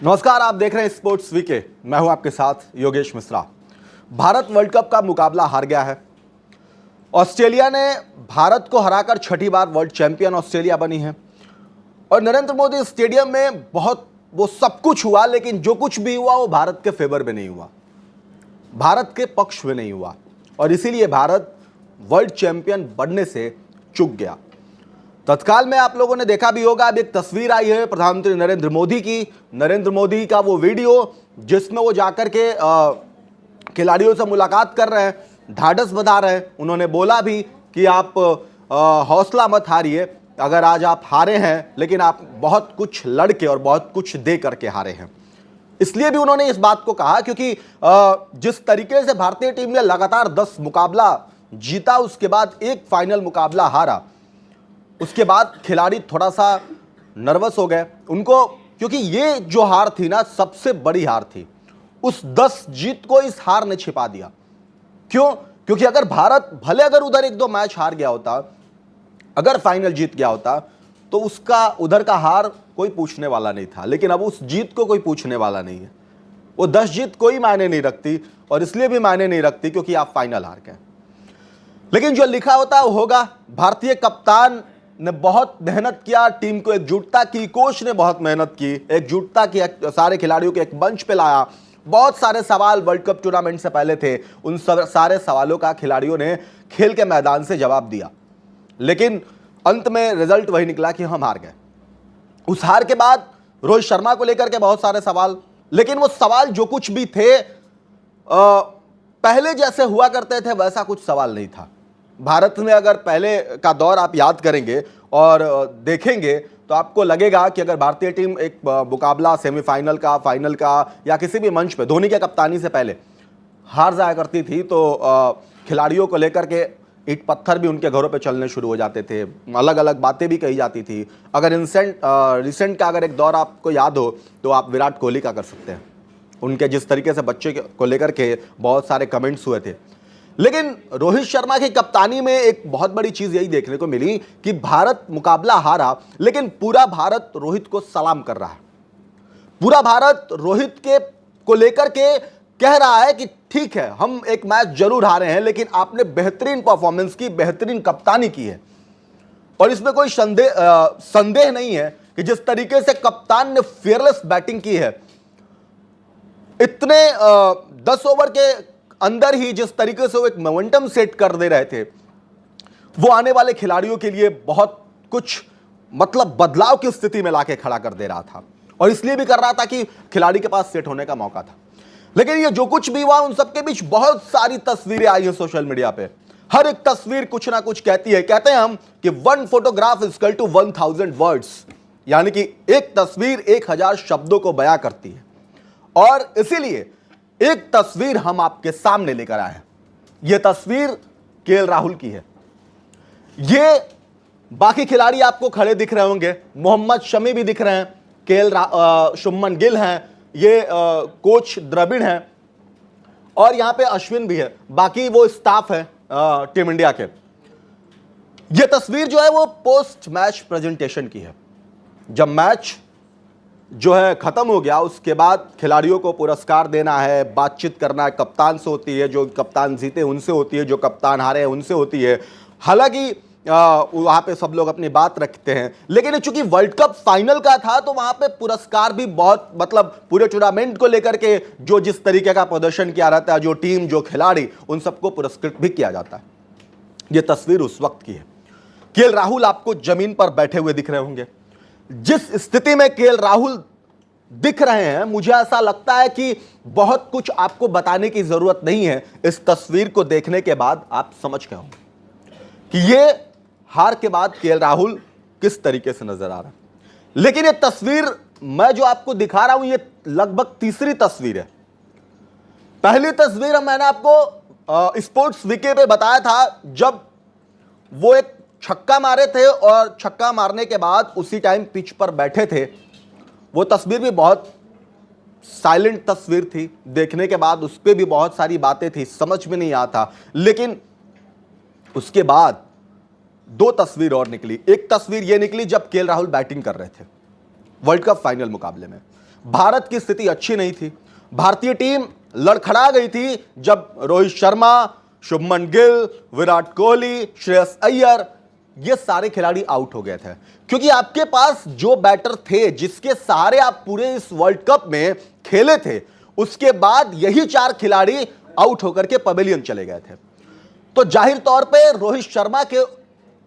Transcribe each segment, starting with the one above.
नमस्कार, आप देख रहे हैं स्पोर्ट्स वीके। मैं हूं आपके साथ योगेश मिश्रा। भारत वर्ल्ड कप का मुकाबला हार गया है। ऑस्ट्रेलिया ने भारत को हराकर छठी बार वर्ल्ड चैंपियन ऑस्ट्रेलिया बनी है और नरेंद्र मोदी स्टेडियम में वो सब कुछ हुआ, लेकिन जो कुछ भी हुआ वो भारत के फेवर में नहीं हुआ, भारत के पक्ष में नहीं हुआ और इसीलिए भारत वर्ल्ड चैंपियन बनने से चूक गया। तत्काल में आप लोगों ने देखा भी होगा, अब एक तस्वीर आई है प्रधानमंत्री नरेंद्र मोदी की, नरेंद्र मोदी का वो वीडियो जिसमें वो जाकर के खिलाड़ियों से मुलाकात कर रहे हैं, ढाढ़स बंधा रहे हैं। उन्होंने बोला भी कि आप हौसला मत हारिए, अगर आज आप हारे हैं लेकिन आप बहुत कुछ लड़के और बहुत कुछ दे करके हारे हैं। इसलिए भी उन्होंने इस बात को कहा क्योंकि जिस तरीके से भारतीय टीम ने लगातार 10 मुकाबला जीता, उसके बाद एक फाइनल मुकाबला हारा, उसके बाद खिलाड़ी थोड़ा सा नर्वस हो गए उनको, क्योंकि ये जो हार थी ना, सबसे बड़ी हार थी। उस 10 जीत को इस हार ने छिपा दिया। क्यों? क्योंकि अगर भारत भले अगर उधर 1-2 मैच हार गया होता, अगर फाइनल जीत गया होता, तो उसका उधर का हार कोई पूछने वाला नहीं था, लेकिन अब उस जीत को कोई पूछने वाला नहीं है। वो 10 जीत कोई मायने नहीं रखती और इसलिए भी मायने नहीं रखती क्योंकि आप फाइनल हार गए। लेकिन जो लिखा होता है वो होगा। भारतीय कप्तान ने बहुत मेहनत किया, टीम को एकजुटता की, कोच ने बहुत मेहनत की, एकजुटता की, सारे खिलाड़ियों को एक मंच पे लाया। बहुत सारे सवाल वर्ल्ड कप टूर्नामेंट से पहले थे, उन सारे सवालों का खिलाड़ियों ने खेल के मैदान से जवाब दिया, लेकिन अंत में रिजल्ट वही निकला कि हम हार गए। उस हार के बाद रोहित शर्मा को लेकर के बहुत सारे सवाल, लेकिन वो सवाल जो कुछ भी थे पहले जैसे हुआ करते थे वैसा कुछ सवाल नहीं था। भारत में अगर पहले का दौर आप याद करेंगे और देखेंगे तो आपको लगेगा कि अगर भारतीय टीम एक मुकाबला सेमीफाइनल का, फाइनल का या किसी भी मंच पे धोनी के कप्तानी से पहले हार जाया करती थी तो खिलाड़ियों को लेकर के ईंट पत्थर भी उनके घरों पे चलने शुरू हो जाते थे, अलग अलग बातें भी कही जाती थी। अगर रिसेंट का अगर एक दौर आपको याद हो तो आप विराट कोहली का कर सकते हैं। उनके जिस तरीके से बच्चे को लेकर के बहुत सारे कमेंट्स हुए थे, लेकिन रोहित शर्मा की कप्तानी में एक बहुत बड़ी चीज यही देखने को मिली कि भारत मुकाबला हारा, लेकिन पूरा भारत रोहित को सलाम कर रहा है। पूरा भारत रोहित के को लेकर के कह रहा है कि ठीक है, हम एक मैच जरूर हारे हैं, लेकिन आपने बेहतरीन परफॉर्मेंस की, बेहतरीन कप्तानी की है। और इसमें कोई संदेह नहीं है कि जिस तरीके से कप्तान ने फेयरलेस बैटिंग की है, इतने 10 ओवर के अंदर ही जिस तरीके से वो एक मोमेंटम सेट कर दे रहे थे, वो आने वाले खिलाड़ियों के लिए बहुत कुछ मतलब बदलाव की स्थिति में लाके खड़ा कर दे रहा था और इसलिए भी कर रहा था कि खिलाड़ी के पास सेट होने का मौका था। लेकिन ये जो कुछ भी हुआ, उन सबके बीच बहुत सारी तस्वीरें आई हैं सोशल मीडिया पे। हर एक तस्वीर कुछ ना कुछ कहती है। कहते हैं हम कि 1 photograph is equal to 1000 words, यानी कि एक तस्वीर 1000 शब्दों को बयां करती है। और इसीलिए एक तस्वीर हम आपके सामने लेकर आए हैं। यह तस्वीर केएल राहुल की है। ये बाकी खिलाड़ी आपको खड़े दिख रहे होंगे, मोहम्मद शमी भी दिख रहे हैं, शुभमन गिल हैं, ये कोच द्रविड़ हैं और यहां पे अश्विन भी है, बाकी वो स्टाफ है टीम इंडिया के। यह तस्वीर जो है वो पोस्ट मैच प्रेजेंटेशन की है। जब मैच जो है खत्म हो गया, उसके बाद खिलाड़ियों को पुरस्कार देना है, बातचीत करना है, कप्तान से होती है, जो कप्तान जीते उनसे होती है, जो कप्तान हारे उनसे होती है। हालांकि वहां पे सब लोग अपनी बात रखते हैं, लेकिन चूंकि वर्ल्ड कप फाइनल का था तो वहां पे पुरस्कार भी बहुत, मतलब पूरे टूर्नामेंट को लेकर के जो जिस तरीके का प्रदर्शन किया रहता है, जो टीम, जो खिलाड़ी, उन सबको पुरस्कृत भी किया जाता है। यह तस्वीर उस वक्त की है। केएल राहुल आपको जमीन पर बैठे हुए दिख रहे होंगे। जिस स्थिति में केएल राहुल दिख रहे हैं, मुझे ऐसा लगता है कि बहुत कुछ आपको बताने की जरूरत नहीं है। इस तस्वीर को देखने के बाद आप समझ गए होंगे कि ये हार के बाद केएल राहुल किस तरीके से नजर आ रहा है। लेकिन ये तस्वीर मैं जो आपको दिखा रहा हूं, ये लगभग तीसरी तस्वीर है। पहली तस्वीर मैंने आपको स्पोर्ट्स वीके पे बताया था, जब वो एक छक्का मारे थे और छक्का मारने के बाद उसी टाइम पिच पर बैठे थे। वो तस्वीर भी बहुत साइलेंट तस्वीर थी, देखने के बाद उस पर भी बहुत सारी बातें थी, समझ में नहीं आता। लेकिन उसके बाद 2 तस्वीर और निकली। एक तस्वीर ये निकली जब केएल राहुल बैटिंग कर रहे थे वर्ल्ड कप फाइनल मुकाबले में। भारत की स्थिति अच्छी नहीं थी। भारतीय टीम लड़खड़ा गई थी जब रोहित शर्मा, शुभमन गिल, विराट कोहली, श्रेयस अय्यर ये सारे खिलाड़ी आउट हो गए थे, क्योंकि आपके पास जो बैटर थे जिसके सहारे आप पूरे इस वर्ल्ड कप में खेले थे, उसके बाद यही 4 खिलाड़ी आउट होकर के पवेलियन चले गए थे। तो जाहिर तौर पे रोहित शर्मा के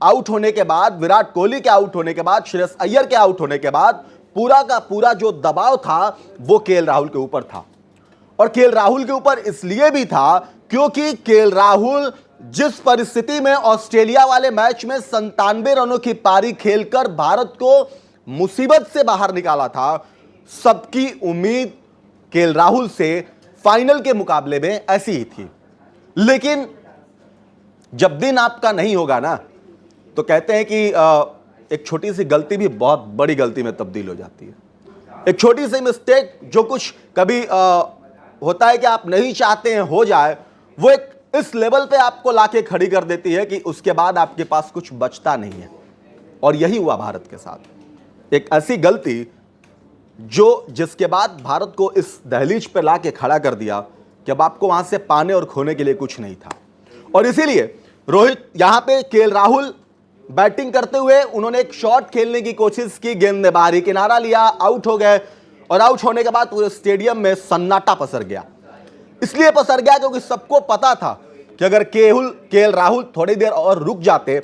आउट होने के बाद, विराट कोहली के आउट होने के बाद, श्रेयस अय्यर के आउट होने के बाद पूरा का पूरा जो दबाव था वो केएल राहुल के ऊपर था। और केएल राहुल के ऊपर इसलिए भी था क्योंकि केएल राहुल जिस परिस्थिति में ऑस्ट्रेलिया वाले मैच में 97 रनों की पारी खेलकर भारत को मुसीबत से बाहर निकाला था, सबकी उम्मीद केएल राहुल से फाइनल के मुकाबले में ऐसी ही थी। लेकिन जब दिन आपका नहीं होगा ना, तो कहते हैं कि एक छोटी सी गलती भी बहुत बड़ी गलती में तब्दील हो जाती है। एक छोटी सी मिस्टेक जो कुछ कभी होता है कि आप नहीं चाहते हैं हो जाए, वो एक इस लेवल पे आपको लाके खड़ी कर देती है कि उसके बाद आपके पास कुछ बचता नहीं है। और यही हुआ भारत के साथ। एक ऐसी गलती जिसके बाद भारत को इस दहलीज पे लाके खड़ा कर दिया कि अब आपको वहां से पाने और खोने के लिए कुछ नहीं था। और इसीलिए रोहित, यहां पे केएल राहुल बैटिंग करते हुए उन्होंने एक शॉट खेलने की कोशिश की, गेंद ने बाहरी किनारा लिया, आउट हो गए। और आउट होने के बाद पूरे स्टेडियम में सन्नाटा पसर गया। इसलिए पसर गया क्योंकि सबको पता था कि अगर केएल राहुल थोड़ी देर और रुक जाते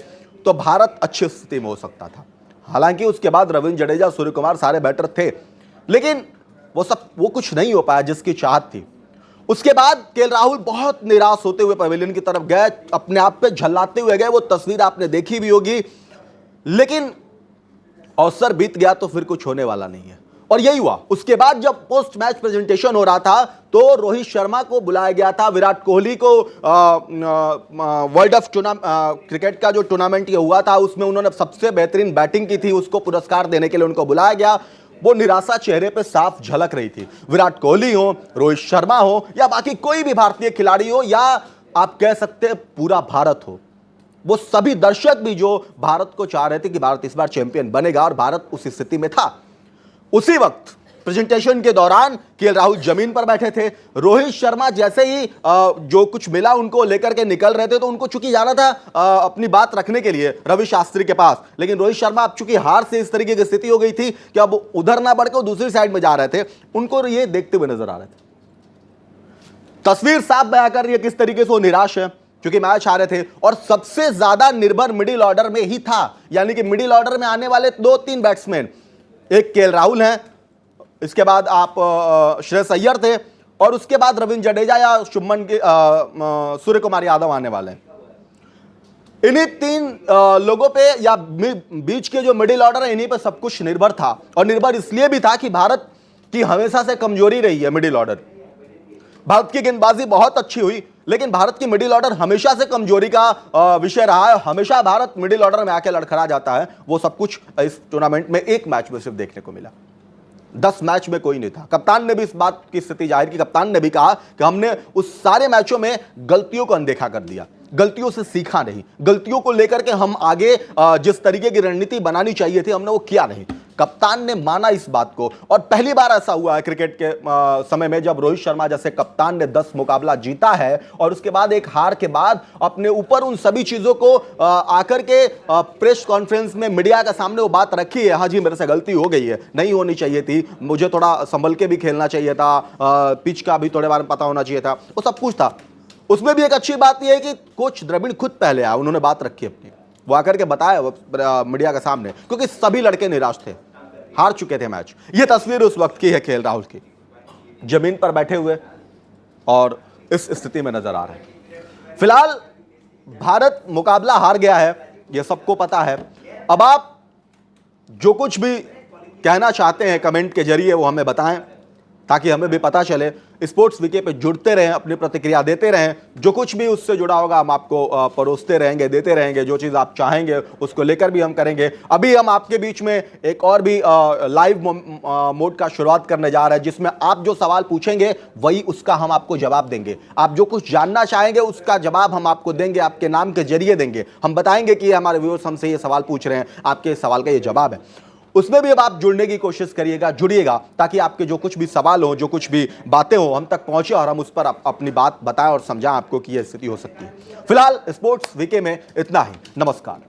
तो भारत अच्छी स्थिति में हो सकता था। हालांकि उसके बाद रविंद्र जडेजा, सूर्य कुमार सारे बैटर थे, लेकिन वो कुछ नहीं हो पाया जिसकी चाहत थी। उसके बाद केएल राहुल बहुत निराश होते हुए पवेलियन की तरफ गए, अपने आप पे झल्लाते हुए गए। वो तस्वीर आपने देखी भी होगी। लेकिन अवसर बीत गया तो फिर कुछ होने वाला नहीं है। और यही हुआ। उसके बाद जब पोस्ट मैच प्रेजेंटेशन हो रहा था तो रोहित शर्मा को बुलाया गया था, विराट कोहली को वर्ल्ड ऑफ क्रिकेट का जो टूर्नामेंट ये हुआ था उसमें उन्होंने सबसे बेहतरीन बैटिंग की थी, उसको पुरस्कार देने के लिए उनको बुलाया गया। वो निराशा चेहरे पे साफ झलक रही थी। विराट कोहली हो, रोहित शर्मा हो या बाकी कोई भी भारतीय खिलाड़ी हो, या आप कह सकते हैं पूरा भारत हो, वो सभी दर्शक भी जो भारत को चाह रहे थे कि भारत इस बार चैंपियन बनेगा, और भारत उस स्थिति में था। उसी वक्त प्रेजेंटेशन के दौरान केएल राहुल जमीन पर बैठे थे। रोहित शर्मा जैसे ही जो कुछ मिला उनको लेकर के निकल रहे थे, तो उनको चूंकि जाना था अपनी बात रखने के लिए रवि शास्त्री के पास, लेकिन रोहित शर्मा अब चूंकि हार से इस तरीके की स्थिति हो गई थी कि अब उधर ना बढ़ के दूसरी साइड में जा रहे थे, उनको ये देखते हुए नजर आ रहे थे। तस्वीर साफ बयां कर रही है किस तरीके से वो निराश है, क्योंकि मैच हारे थे और सबसे ज्यादा निर्भर मिडिल ऑर्डर में ही था। यानी कि मिडिल ऑर्डर में आने वाले 2-3 बैट्समैन, एक केएल राहुल हैं, इसके बाद आप श्रेयस अय्यर थे, और उसके बाद रविंद्र जडेजा या शुभमन के सूर्य कुमार यादव आने वाले हैं। इन्हीं 3 लोगों पे या बीच के जो मिडिल ऑर्डर है, इन्हीं पे सब कुछ निर्भर था। और निर्भर इसलिए भी था कि भारत की हमेशा से कमजोरी रही है मिडिल ऑर्डर। भारत की गेंदबाजी बहुत अच्छी हुई, लेकिन भारत की मिडिल ऑर्डर हमेशा से कमजोरी का विषय रहा है। हमेशा भारत मिडिल ऑर्डर में आके लड़खड़ा जाता है। वो सब कुछ इस टूर्नामेंट में एक मैच में सिर्फ देखने को मिला, 10 मैच में कोई नहीं था। कप्तान ने भी इस बात की स्थिति जाहिर की। कप्तान ने भी कहा कि हमने उस सारे मैचों में गलतियों को अनदेखा कर दिया, गलतियों से सीखा नहीं, गलतियों को लेकर के हम आगे जिस तरीके की रणनीति बनानी चाहिए थी हमने वो किया नहीं। कप्तान ने माना इस बात को। और पहली बार ऐसा हुआ है क्रिकेट के समय में जब रोहित शर्मा जैसे कप्तान ने 10 मुकाबला जीता है, और उसके बाद एक हार के बाद अपने ऊपर उन सभी चीजों को आकर के प्रेस कॉन्फ्रेंस में मीडिया के सामने वो बात रखी है, हाँ जी मेरे से गलती हो गई है, नहीं होनी चाहिए थी, मुझे थोड़ा संभल के भी खेलना चाहिए था, पिच का भी थोड़े बारे में पता होना चाहिए था, वो सब कुछ था। उसमें भी एक अच्छी बात यह है कि कोच द्रविड़ खुद पहले आया, उन्होंने बात रखी अपनी, वो आकर के बताया मीडिया के सामने, क्योंकि सभी लड़के निराश थे, हार चुके थे मैच। ये तस्वीर उस वक्त की है केएल राहुल की, जमीन पर बैठे हुए और इस स्थिति में नजर आ रहे हैं। फिलहाल भारत मुकाबला हार गया है, यह सबको पता है। अब आप जो कुछ भी कहना चाहते हैं कमेंट के जरिए वो हमें बताएं, ताकि हमें भी पता चले। स्पोर्ट्स वीके पे जुड़ते रहें, अपनी प्रतिक्रिया देते रहें, जो कुछ भी उससे जुड़ा होगा हम आपको परोसते रहेंगे, देते रहेंगे। जो चीज़ आप चाहेंगे उसको लेकर भी हम करेंगे। अभी हम आपके बीच में एक और भी लाइव मोड का शुरुआत करने जा रहे हैं, जिसमें आप जो सवाल पूछेंगे वही उसका हम आपको जवाब देंगे। आप जो कुछ जानना चाहेंगे उसका जवाब हम आपको देंगे, आपके नाम के जरिए देंगे। हम बताएंगे कि हमारे व्यूअर्स हमसे ये सवाल पूछ रहे हैं, आपके सवाल का ये जवाब है। उसमें भी अब आप जुड़ने की कोशिश करिएगा, जुड़िएगा, ताकि आपके जो कुछ भी सवाल हो, जो कुछ भी बातें हो, हम तक पहुंचे और हम उस पर अपनी बात बताएं और समझाएं आपको कि यह स्थिति हो सकती है। फिलहाल स्पोर्ट्स वीके में इतना ही। नमस्कार।